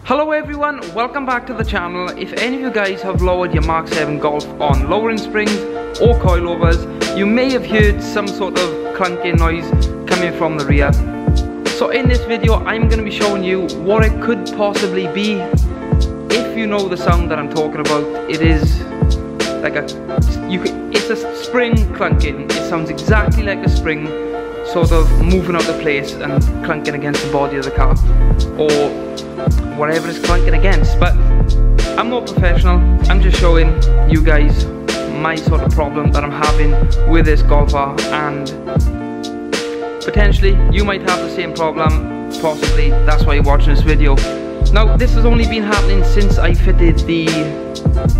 Hello everyone, welcome back to the channel. If any of you guys have lowered your MK7 Golf on lowering springs or coilovers, you may have heard some sort of clunking noise coming from the rear. So in this video I'm going to be showing you what it could possibly be. If you know the sound that I'm talking about, it is like it's a spring clunking. It sounds exactly like a spring sort of moving out of place and clunking against the body of the car, or whatever it's clunking against. But I'm not professional, I'm just showing you guys my sort of problem that I'm having with this Golfer, and potentially you might have the same problem, possibly that's why you're watching this video. Now this has only been happening since I fitted the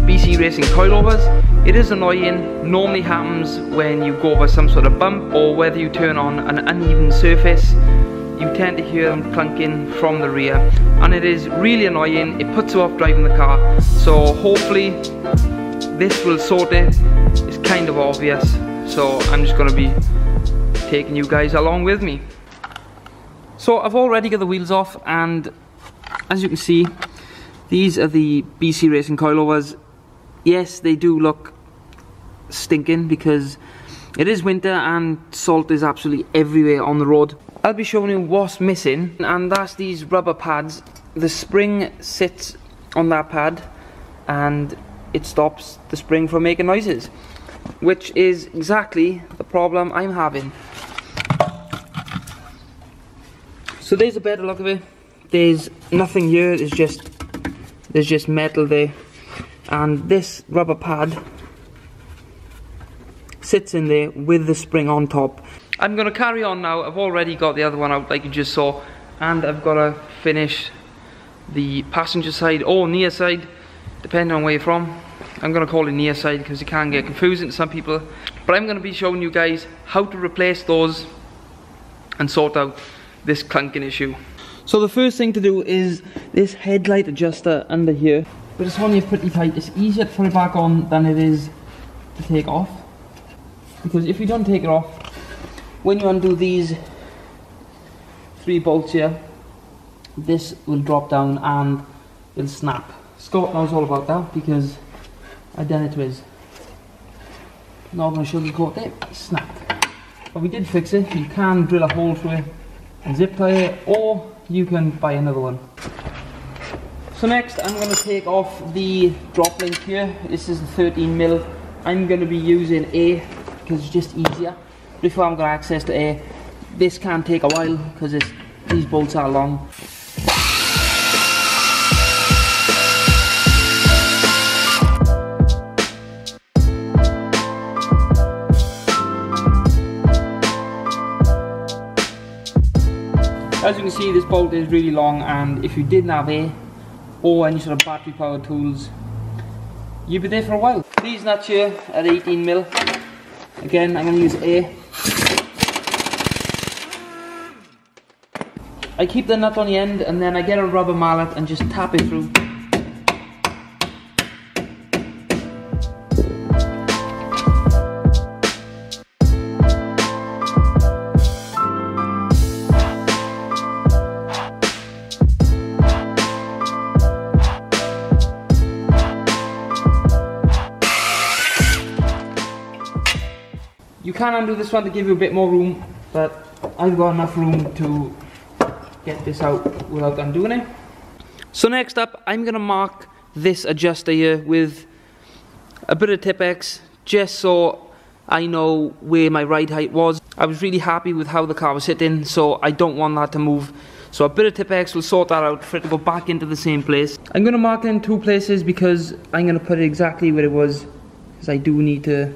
BC Racing coilovers. It is annoying, normally happens when you go over some sort of bump or whether you turn on an uneven surface. You tend to hear them clunking from the rear, and it is really annoying. It puts you off driving the car, so hopefully this will sort it. It's kind of obvious, so I'm just going to be taking you guys along with me. So I've already got the wheels off, and as you can see, these are the BC Racing coilovers. Yes, they do look stinking because it is winter and salt is absolutely everywhere on the road. I'll be showing you what's missing, and that's these rubber pads. The spring sits on that pad and it stops the spring from making noises, which is exactly the problem I'm having. So there's a better look of it. There's nothing here, there's just metal there, and this rubber pad sits in there with the spring on top. I'm going to carry on now. I've already got the other one out like you just saw, and I've got to finish the passenger side or near side, depending on where you're from. I'm going to call it near side because it can get confusing to some people, but I'm going to be showing you guys how to replace those and sort out this clunking issue. So the first thing to do is this headlight adjuster under here, but it's on here pretty tight. It's easier to put it back on than it is to take off, because if you don't take it off, when you undo these 3 bolts here, this will drop down and it'll snap. Scott knows all about that because I done it to his. Not going to sugarcoat it, it snapped. But we did fix it. You can drill a hole through it and zip tie it, or you can buy another one. So next I'm going to take off the drop link here. This is the 13mm. I'm going to be using A because it's just easier. Before I'm going to access to A, this can take a while because these bolts are long. As you can see, this bolt is really long, and if you didn't have A or any sort of battery powered tools, you'd be there for a while. These nuts here are 18mm. Again, I'm going to use A. I keep the nut on the end, and then I get a rubber mallet and just tap it through. You can undo this one to give you a bit more room, but I've got enough room to get this out without undoing it. So next up, I'm going to mark this adjuster here with a bit of Tipp-Ex, just so I know where my ride height was. I was really happy with how the car was sitting, so I don't want that to move. So a bit of Tipp-Ex will sort that out for it to go back into the same place. I'm going to mark it in 2 places because I'm going to put it exactly where it was, because I do need to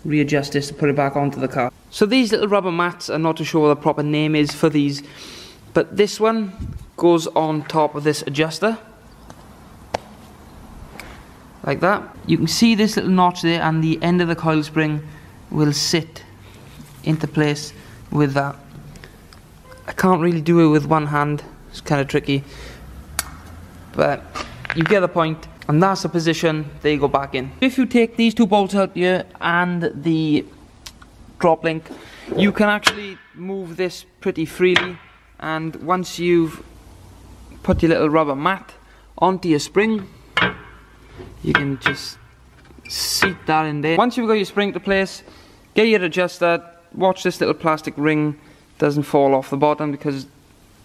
readjust this to put it back onto the car. So these little rubber mats, I'm not too sure what the proper name is for these, but this one goes on top of this adjuster like that. You can see this little notch there, and the end of the coil spring will sit into place with that. I can't really do it with one hand, it's kind of tricky, but you get the point. And that's the position they go back in. If you take these 2 bolts out here and the drop link, you can actually move this pretty freely, and once you've put your little rubber mat onto your spring. You can just seat that in there. Once you've got your spring to place, get your adjuster. Watch this little plastic ring doesn't fall off the bottom, because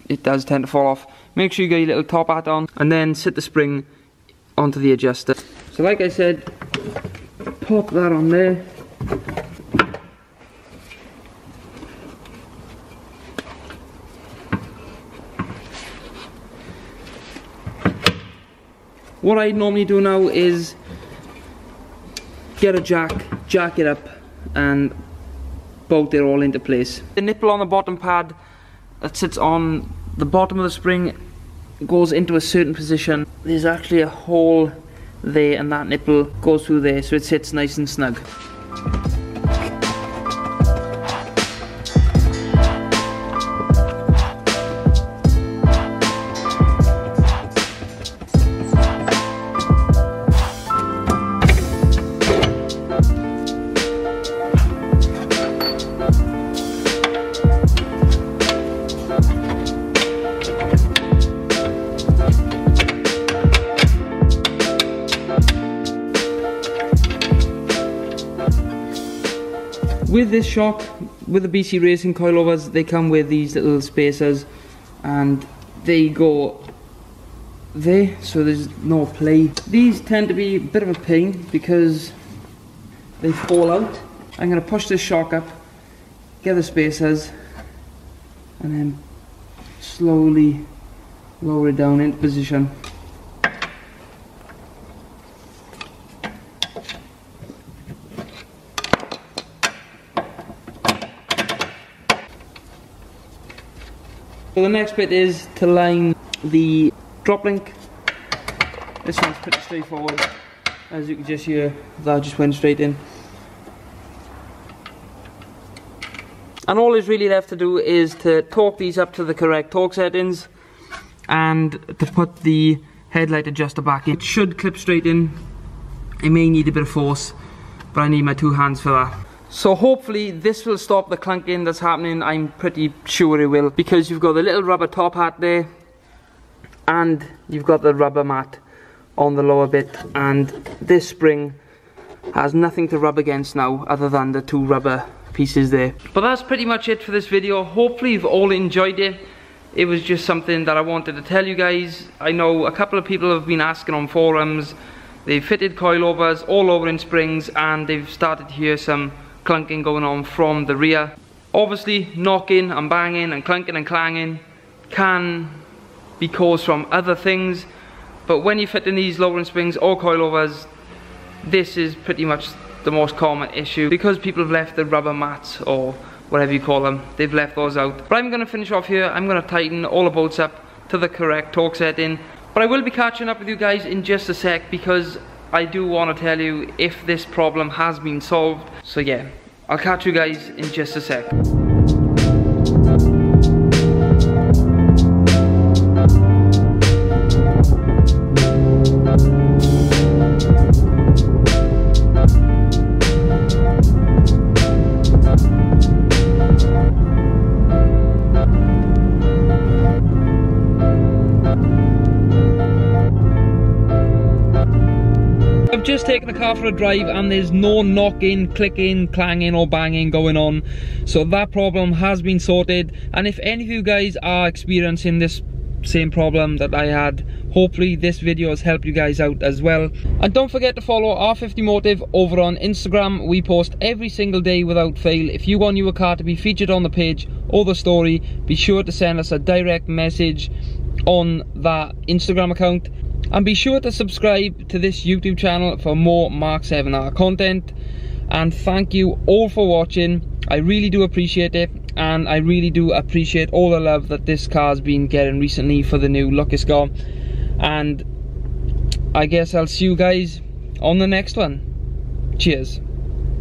it does tend to fall off. Make sure you get your little top hat on, and then sit the spring onto the adjuster. So like I said, pop that on there. What I normally do now is get a jack it up and bolt it all into place. The nipple on the bottom pad that sits on the bottom of the spring goes into a certain position. There's actually a hole there, and that nipple goes through there, so it sits nice and snug. With this shock, with the BC Racing coilovers, they come with these little spacers, and they go there, so there's no play. These tend to be a bit of a pain because they fall out. I'm going to push this shock up, get the spacers, and then slowly lower it down into position. So the next bit is to line the drop link. This one's pretty straightforward. As you can just hear, that just went straight in. And all is really left to do is to torque these up to the correct torque settings, and to put the headlight adjuster back in. It should clip straight in. It may need a bit of force, but I need my two hands for that. So hopefully this will stop the clunking that's happening. I'm pretty sure it will, because you've got the little rubber top hat there, and you've got the rubber mat on the lower bit, and this spring has nothing to rub against now other than the two rubber pieces there. But that's pretty much it for this video. Hopefully you've all enjoyed it. It was just something that I wanted to tell you guys. I know a couple of people have been asking on forums. They've fitted coilovers all over in springs, and they've started to hear some clunking going on from the rear. Obviously knocking and banging and clunking and clanging can be caused from other things, but when you're fitting these lowering springs or coilovers, this is pretty much the most common issue, because people have left the rubber mats, or whatever you call them, they've left those out. But I'm going to finish off here. I'm going to tighten all the bolts up to the correct torque setting, but I will be catching up with you guys in just a sec, because I do want to tell you if this problem has been solved. So yeah, I'll catch you guys in just a sec. I've just taken the car for a drive, and there's no knocking, clicking, clanging or banging going on, so that problem has been sorted. And if any of you guys are experiencing this same problem that I had, hopefully this video has helped you guys out as well. And don't forget to follow R50 Motive over on Instagram. We post every single day without fail. If you want your car to be featured on the page or the story, be sure to send us a direct message on that Instagram account. And be sure to subscribe to this YouTube channel for more Mark 7R content. And thank you all for watching. I really do appreciate it, and I really do appreciate all the love that this car's been getting recently for the new Lucky Scar. And I guess I'll see you guys on the next one. Cheers.